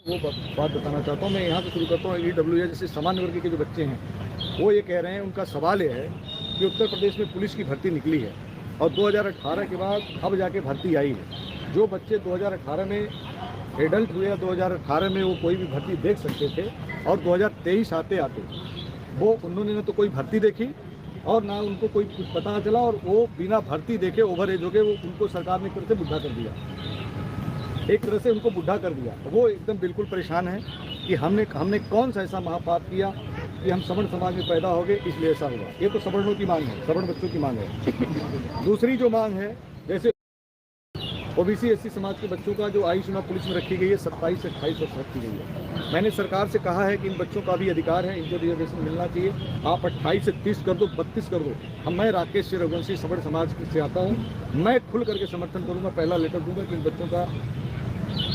वो बात बताना चाहता हूँ। मैं यहाँ से शुरू करता हूँ। EWS जैसे सामान्य वर्ग के जो बच्चे हैं वो ये कह रहे हैं, उनका सवाल ये है कि उत्तर प्रदेश में पुलिस की भर्ती निकली है और 2018 के बाद अब जाके भर्ती आई है। जो बच्चे 2018 में एडल्ट हुए या 2018 में वो कोई भी भर्ती देख सकते थे और 2023 आते आते वो उन्होंने ना तो कोई भर्ती देखी और ना उनको कोई कुछ पता चला, और वो बिना भर्ती देखे ओवर एज हो गए। वो उनको सरकार ने एक तरह से बुढ़ा कर दिया, एक तरह से उनको बुढ़ा कर दिया। वो एकदम बिल्कुल परेशान है कि हमने कौन सा ऐसा महापाप किया कि हम सवर्ण समाज में पैदा हो गए, इसलिए ऐसा हुआ। ये तो सवर्णों की मांग है, सवर्ण बच्चों की मांग है। दूसरी जो मांग है, जैसे OBC SC समाज के बच्चों का जो आयु सीमा पुलिस में रखी गई है 27 से 28 वर्ष रखी गई है। मैंने सरकार से कहा है कि इन बच्चों का भी अधिकार है, इनको रिजर्वेशन मिलना चाहिए। आप 28 से 30 कर दो, 32 कर दो। मैं राकेश सिंह रघुवंशी सवर्ण समाज से आता हूँ, मैं खुल करके समर्थन करूँगा, पहला लेटर दूंगा कि इन बच्चों का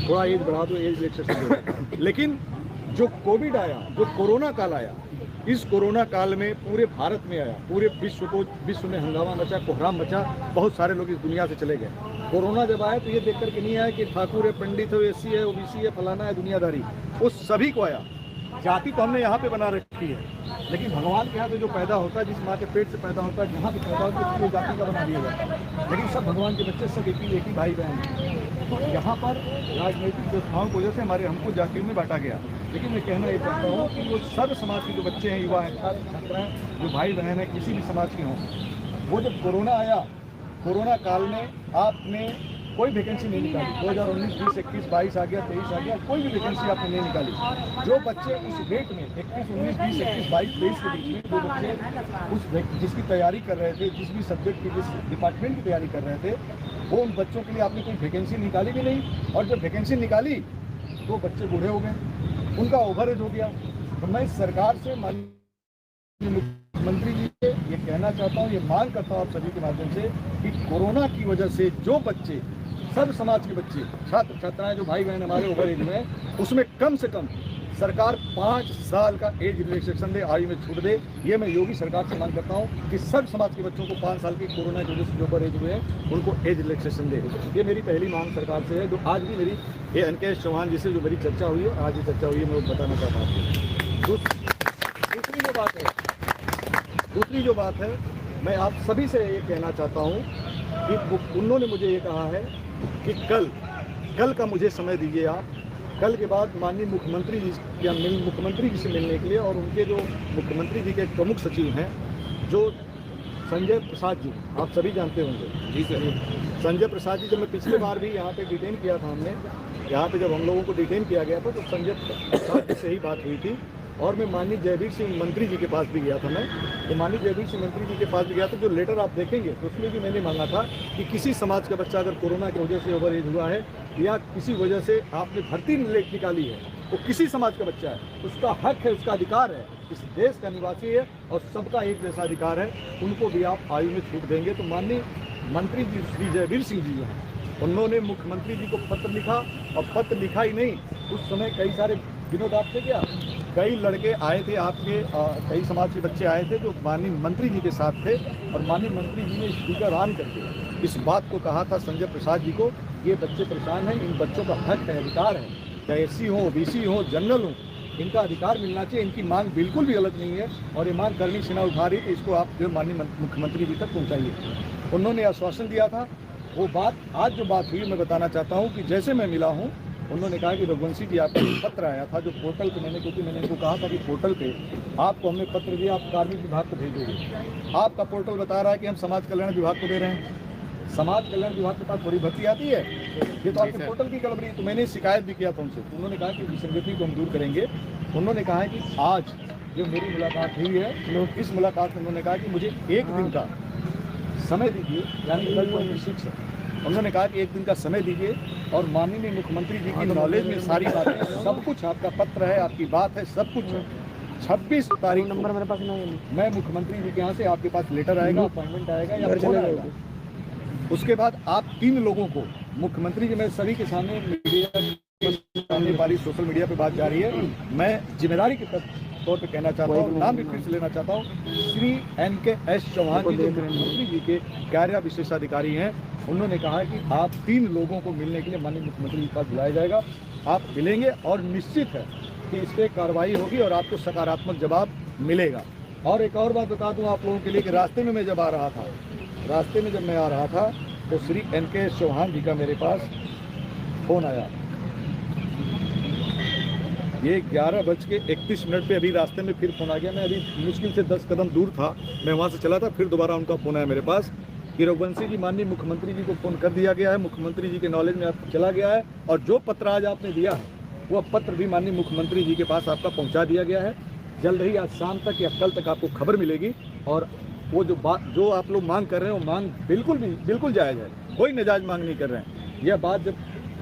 थोड़ा एज बढ़ा दो, एज रिलैक्सेशन दो। लेकिन जो कोविड आया, जो कोरोना काल आया, इस कोरोना काल में पूरे भारत में आया, पूरे विश्व में हंगामा मचा, कोहराम मचा, बहुत सारे लोग इस दुनिया से चले गए। कोरोना जब आया तो ये देख करके नहीं आया कि ठाकुर है, पंडित है, SC है, OBC है, फलाना है, दुनियादारी, वो सभी को आया। जाति तो हमने यहाँ पे बना रखी है, लेकिन भगवान के यहाँ से जो पैदा होता है, जिस माँ के पेट से पैदा होता है, जहाँ पे पैदा होता है, जाति का बना दिया जाता है। लेकिन सब भगवान के बच्चे, सब एक ही भाई बहन हैं। तो यहाँ पर राजनीतिक व्यवस्थाओं की वजह से हमको जातियों में बांटा गया। लेकिन मैं कहना ये चाहता हूँ कि वो सर्व समाज के जो बच्चे हैं, युवा हैं, छात्र छात्रा हैं, जो भाई बहन हैं, किसी भी समाज के हों, वो जब कोरोना आया, कोरोना काल में आपने कोई वैकेंसी नहीं निकाली। 2019, 20, 21, 22 आ गया, 23 आ गया, कोई भी वैकेंसी आपने नहीं निकाली। जो बच्चे उस डेट में 21, 19, 20, 21, 22, 23 के बीच में जो बच्चे जिसकी तैयारी कर रहे थे, जिस भी सब्जेक्ट की, जिस डिपार्टमेंट की तैयारी कर रहे थे, वो उन बच्चों के लिए आपने कोई वैकेंसी निकाली भी नहीं। और जब वैकेंसी निकाली तो बच्चे बूढ़े हो गए, उनका ओवरेज हो गया। तो मैं सरकार से, मुख्यमंत्री जी से ये कहना चाहता हूँ, ये मांग करता हूँ आप सभी के माध्यम से कि कोरोना की वजह से जो बच्चे, सब समाज के बच्चे, छात्र छात्राएं, जो भाई बहन हमारे ओवर एज में, उसमें कम से कम सरकार 5 साल का एज रिलैक्सेशन दे, आयु में छूट दे। ये मैं योगी सरकार से मांग करता हूँ कि सब समाज के बच्चों को 5 साल की कोरोना की वजह से जो ओवर एज हुए हैं उनको एज रिलैक्सेशन दे। ये मेरी पहली मांग सरकार से है, जो आज भी मेरी ये NK चौहान जी से जो मेरी चर्चा हुई है, आज ये चर्चा हुई है, मैं वो बताना चाहता हूँ। दूसरी जो बात है, मैं आप सभी से ये कहना चाहता हूँ कि उन्होंने मुझे ये कहा है कि कल का मुझे समय दीजिए आप। कल के बाद माननीय मुख्यमंत्री जी से मिलने के लिए, और उनके जो मुख्यमंत्री जी के प्रमुख सचिव हैं, जो संजय प्रसाद जी, आप सभी जानते होंगे। जी सर। संजय प्रसाद जी, जब मैं पिछली बार भी यहाँ पे डिटेन किया था, हमने यहाँ पे जब हम लोगों को डिटेन किया गया था, तो संजय प्रसाद जी से ही बात हुई थी। और मैं माननीय जयवीर सिंह मंत्री जी के पास भी गया था। मैं तो माननीय जयवीर सिंह मंत्री जी के पास भी गया था। जो लेटर आप देखेंगे तो उसमें भी मैंने मांगा था कि किसी समाज का बच्चा अगर कोरोना की वजह से ओवर एज हुआ है या किसी वजह से आपने भर्ती निकाली है, वो किसी समाज का बच्चा है, उसका हक है, उसका अधिकार है, इस देश का निवासी है और सबका एक जैसा अधिकार है, उनको भी आप आयु में छूट देंगे। तो माननीय मंत्री जी श्री जयवीर सिंह जी हैं, उन्होंने मुख्यमंत्री जी को पत्र लिखा, और पत्र लिखा ही नहीं, उस समय कई सारे विनोद आप थे क्या, कई लड़के आए थे आपके, कई समाज के बच्चे आए थे जो माननीय मंत्री जी के साथ थे, और माननीय मंत्री जी ने स्पीकर ऑन करके इस बात को कहा था संजय प्रसाद जी को, ये बच्चे परेशान हैं, इन बच्चों का हक है, अधिकार है, चाहे SC हो, OBC हो, जनरल हो, इनका अधिकार मिलना चाहिए। इनकी मांग बिल्कुल भी गलत नहीं है, और ये मांग करनी सेना उठा रही, तो इसको आप जो माननीय मुख्यमंत्री जी तक पहुँचाइए। उन्होंने आश्वासन दिया था। वो बात, आज जो बात हुई, मैं बताना चाहता हूँ कि जैसे मैं मिला हूँ, उन्होंने कहा कि रघुवंशी जी, आपका पत्र आया था जो पोर्टल पे, क्योंकि मैंने इनको कहा था कि पोर्टल पे आपको हमने पत्र दिया, आप कार्मिक विभाग को भेजोगे। आपका पोर्टल बता रहा है कि हम समाज कल्याण विभाग को दे रहे हैं। समाज कल्याण विभाग के पास थोड़ी भर्ती आती है, ये तो आपके पोर्टल की गड़बड़ी। तो मैंने शिकायत भी किया था उनसे, तो उन्होंने कहा कि विसंगति को हम दूर करेंगे। उन्होंने कहा है कि आज जो मेरी मुलाकात हुई है, इस मुलाकात में उन्होंने कहा कि मुझे 1 दिन का समय दीजिए, यानी कल 26 है। उन्होंने कहा कि 1 दिन का समय दीजिए, और माननीय मुख्यमंत्री जी की नॉलेज में सारी बातें, सब कुछ आपका पत्र है, आपकी बात है, सब कुछ 26 तारीख नंबर मेरे पास नहीं, मैं मुख्यमंत्री जी के यहाँ से आपके पास लेटर आएगा, अपॉइंटमेंट आएगा या फोन आएगा। उसके बाद आप 3 लोगों को, मुख्यमंत्री जी, मैं सभी के सामने मीडिया वाली सोशल मीडिया पे बात जा रही है, मैं जिम्मेदारी के तौर पे कहना चाहता हूँ, नाम भी फिर से लेना चाहता हूँ, श्री NK चौहान जी जो मुख्यमंत्री जी के कार्य विशेषाधिकारी हैं, उन्होंने कहा कि आप 3 लोगों को मिलने के लिए माननीय मुख्यमंत्री जी के पास बुलाया जाएगा। आप मिलेंगे और निश्चित है कि इस पर कार्रवाई होगी और आपको सकारात्मक जवाब मिलेगा। और एक और बात बता दूं आप लोगों के लिए कि रास्ते में मैं जब आ रहा था तो श्री NK चौहान जी का मेरे पास फ़ोन आया। ये 11:31 पे अभी रास्ते में फिर फ़ोन आ गया। मैं अभी मुश्किल से 10 कदम दूर था, मैं वहाँ से चला था, फिर दोबारा उनका फ़ोन आया मेरे पास कि रघुवंशी जी, माननीय मुख्यमंत्री जी को फ़ोन कर दिया गया है, मुख्यमंत्री जी के नॉलेज में आप चला गया है और जो पत्र आज आपने दिया है वो पत्र भी माननीय मुख्यमंत्री जी के पास आपका पहुँचा दिया गया है। जल्द ही आज शाम तक या कल तक आपको खबर मिलेगी। और वो जो आप लोग मांग कर रहे हैं वो मांग बिल्कुल जायज़ है, कोई नाजायज मांग नहीं कर रहे हैं। यह बात जब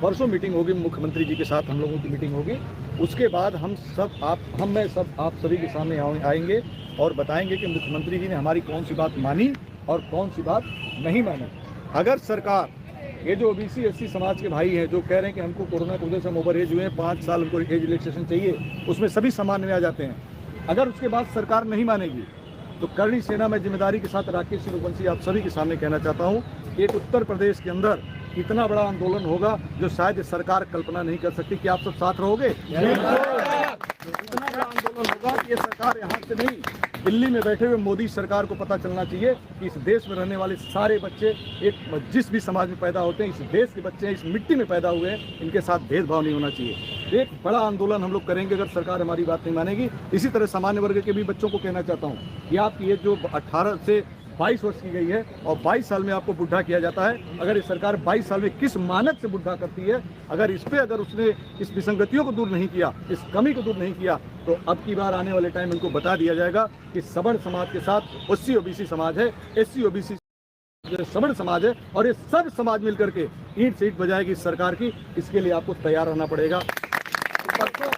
परसों मीटिंग होगी मुख्यमंत्री जी के साथ, हम लोगों की मीटिंग होगी, उसके बाद हम सब आप सभी के सामने आएंगे और बताएंगे कि मुख्यमंत्री जी ने हमारी कौन सी बात मानी और कौन सी बात नहीं मानी। अगर सरकार, ये जो OBC SC समाज के भाई हैं जो कह रहे हैं कि हमको कोरोना की वजह से हम ओवर एज हुए हैं, 5 साल हमको एज रिलैक्सेशन चाहिए, उसमें सभी सामान्य में आ जाते हैं। अगर उसके बाद सरकार नहीं मानेगी तो करणी सेना में जिम्मेदारी के साथ राकेश सिंह रघुवंशी आप सभी के सामने कहना चाहता हूँ, एक उत्तर प्रदेश के अंदर इतना बड़ा आंदोलन होगा जो शायद सरकार कल्पना नहीं कर सकती। कि आप सब साथ रहोगे? इतना बड़ा आंदोलन होगा कि ये सरकार यहाँ से नहीं, दिल्ली में बैठे हुए मोदी सरकार को पता चलना चाहिए कि इस देश में रहने वाले सारे बच्चे, एक जिस भी समाज में पैदा होते हैं, इस देश के बच्चे इस मिट्टी में पैदा हुए हैं, इनके साथ भेदभाव नहीं होना चाहिए। एक बड़ा आंदोलन हम लोग करेंगे अगर सरकार हमारी बात नहीं मानेगी। इसी तरह सामान्य वर्ग के भी बच्चों को कहना चाहता हूँ कि आपकी एज जो 18 से 22 वर्ष की गई है और 22 साल में आपको बुढ़ा किया जाता है। अगर ये सरकार 22 साल में किस मानक से बुढ़ा करती है, अगर उसने इस विसंगतियों को दूर नहीं किया, इस कमी को दूर नहीं किया, तो अब की बार आने वाले टाइम इनको बता दिया जाएगा कि सवर्ण समाज के साथ SC OBC समाज है, SC OBC सवर्ण समाज है और ये सब समाज मिलकर के ईंट से ईंट बजाएगी सरकार की। इसके लिए आपको तैयार रहना पड़ेगा। परसों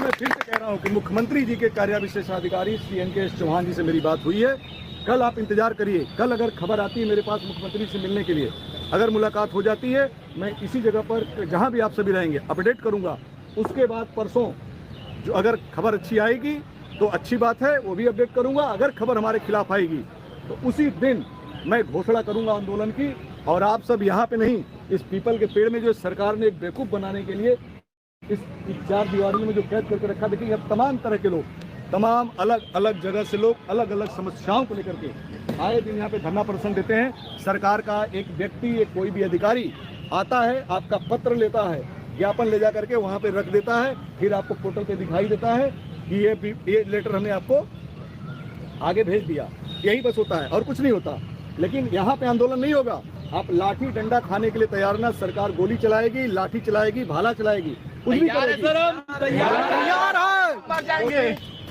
मैं फिर से कह रहा हूँ कि मुख्यमंत्री जी के कार्यविशेषाधिकारी श्री NK चौहान जी से मेरी बात हुई है। कल आप इंतजार करिए, कल अगर खबर आती है मेरे पास मुख्यमंत्री से मिलने के लिए, अगर मुलाकात हो जाती है, मैं इसी जगह पर जहाँ भी आप सभी रहेंगे अपडेट करूँगा। उसके बाद परसों जो अगर खबर अच्छी आएगी तो अच्छी बात है, वो भी अपडेट करूँगा। अगर खबर हमारे खिलाफ आएगी तो उसी दिन मैं घोषणा करूँगा आंदोलन की। और आप सब यहाँ पे नहीं, इस पीपल के पेड़ में जो सरकार ने एक बेवकूफ़ बनाने के लिए इस 4 दीवारों में जो कैद करके रखा, देखिए अब तमाम तरह के लोग, तमाम अलग अलग जगह से लोग अलग अलग समस्याओं को लेकर के आए दिन यहाँ पे धरना प्रदर्शन देते हैं। सरकार का एक व्यक्ति, एक कोई भी अधिकारी आता है, आपका पत्र लेता है, ज्ञापन ले जा करके वहाँ पे रख देता है, फिर आपको पोर्टल पे दिखाई देता है कि ये लेटर हमने आपको आगे भेज दिया। यही बस होता है और कुछ नहीं होता। लेकिन यहाँ पे आंदोलन नहीं होगा। आप लाठी डंडा खाने के लिए तैयार ना, सरकार गोली चलाएगी, लाठी चलाएगी, भाला चलाएगी, कुछ भी करेगी।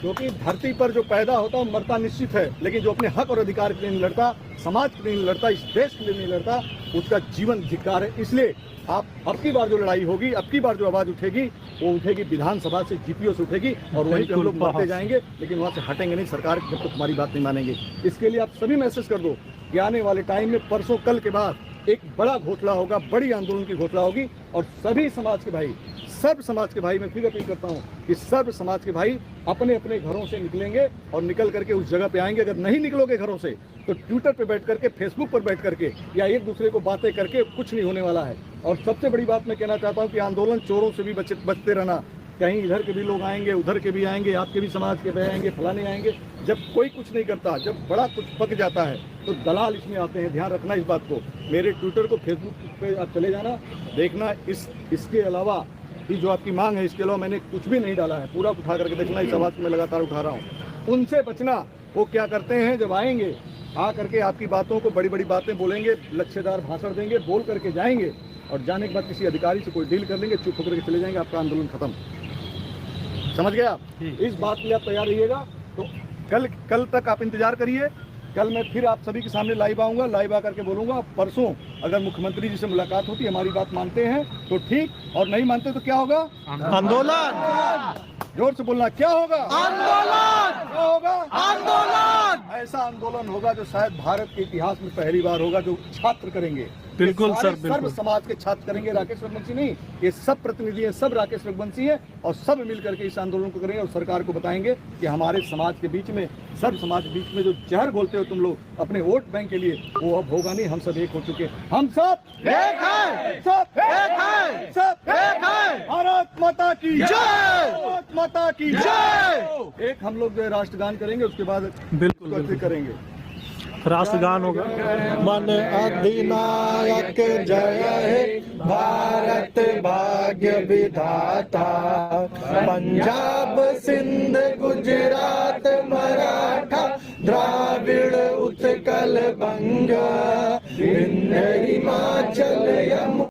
क्योंकि धरती पर जो पैदा होता है मरता निश्चित है, लेकिन जो अपने हक और अधिकार के लिए नहीं लड़ता, समाज के लिए नहीं लड़ता, इस देश के लिए नहीं लड़ता, उसका जीवन धिक्कार है। इसलिए आप अब की बार जो लड़ाई होगी, अब की बार जो आवाज उठेगी, वो उठेगी विधानसभा से, GPO से उठेगी और वहीं पे हम लोग बढ़ते जाएंगे, लेकिन वहाँ से हटेंगे नहीं सरकार जब तक तुम्हारी बात नहीं मानेंगे। इसके लिए आप सभी मैसेज कर दो कि आने वाले टाइम में परसों कल के बाद एक बड़ा घोषणा होगा, बड़ी आंदोलन की घोषणा होगी। और सभी समाज के भाई, सर्व समाज के भाई, मैं फिर अपील करता हूँ कि सर्व समाज के भाई अपने अपने घरों से निकलेंगे और निकल करके उस जगह पे आएंगे। अगर नहीं निकलोगे घरों से तो ट्विटर पे बैठ करके, फेसबुक पर बैठ करके या एक दूसरे को बातें करके कुछ नहीं होने वाला है। और सबसे बड़ी बात मैं कहना चाहता हूँ कि आंदोलन चोरों से भी बचते रहना। कहीं इधर के भी लोग आएंगे, उधर के भी आएंगे, आपके भी समाज के भी आएंगे, फलाने आएंगे। जब कोई कुछ नहीं करता, जब बड़ा कुछ पक जाता है तो दलाल इसमें आते हैं। ध्यान रखना इस बात को। मेरे ट्विटर को, फेसबुक पे आप चले जाना, देखना। इसके अलावा ये जो आपकी मांग है, इसके अलावा मैंने कुछ भी नहीं डाला है। पूरा उठा करके देखना, इस आवाज़ को मैं लगातार उठा रहा हूँ। उनसे बचना। वो क्या करते हैं, जब आएंगे आ करके आपकी बातों को बड़ी बड़ी बातें बोलेंगे, लक्ष्यदार भाषण देंगे, बोल करके जाएंगे और जाने के बाद किसी अधिकारी से कोई डील कर लेंगे, चुप होकर के चले जाएंगे, आपका आंदोलन खत्म। समझ गए आप? इस बात के लिए आप तैयार रहिएगा। तो कल तक आप इंतजार करिए। कल मैं फिर आप सभी के सामने लाइव आऊँगा, लाइव आकर के बोलूँगा। परसों अगर मुख्यमंत्री जी से मुलाकात होती, हमारी बात मानते हैं तो ठीक, और नहीं मानते तो क्या होगा? आंदोलन। जोर से बोलना, क्या होगा? आंदोलन। क्या होगा? आंदोलन। ऐसा आंदोलन होगा जो शायद भारत के इतिहास में पहली बार होगा, जो छात्र करेंगे। बिल्कुल सर, सर्व समाज के छात्र करेंगे। राकेश रघुवंशी नहीं, ये सब प्रतिनिधि हैं, सब राकेश रघुवंशी हैं और सब मिल करके इस आंदोलन को करेंगे और सरकार को बताएंगे कि हमारे समाज के बीच में, सर्व समाज के बीच में जो जहर घोलते हो तुम लोग, अपने वोट बैंक के लिए, वो अब होगा नहीं। हम सब एक हो चुके हैं, हम सब एक हैं, सब एक हैं, सब एक हैं। भारत माता की जय, भारत माता की जय। एक हम लोग राष्ट्रगान करेंगे, उसके बाद बिल्कुल करेंगे राष्ट्रगान होगा। मन अधिनायक जय हे भारत भाग्य विधाता, पंजाब सिंध गुजरात मराठा द्राविड़ उत्कल बंग, विंध्य हिमाचल यमुना